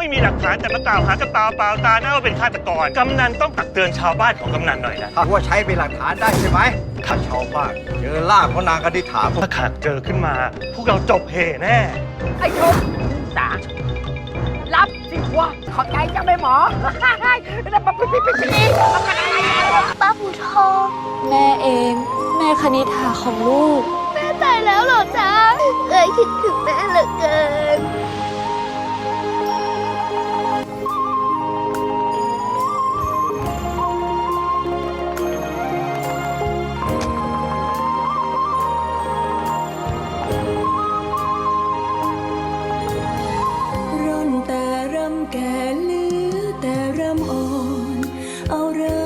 ไม่มีหลักฐานแต่มากล่าวหากันเปล่าตาหน้าว่าเป็นฆาตกรกำนันต้องตักเตือนชาวบ้านของกำนันหน่อยนะ ถ้าว่าใช้เป็นหลักฐานได้ใช่ไหมถ้าชาวบ้านเจอล่างของนางคณิษฐา ถ้าขาดเจอขึ้นมา พวกเราจบเฮแน่ ไอ้ชมจ๋ารับสิวะขอบใจจ้าแม่หมอแล้วมาปิ๊บป้าผูทองแม่เอง แม่คณิษฐาของลูก แม่ตายแล้วเหรอจ๊ะเคยคิดถึงแม่เหลือเกินร่อนแต่รำแก่เหลือแต่รำอ่อนเอาเริ่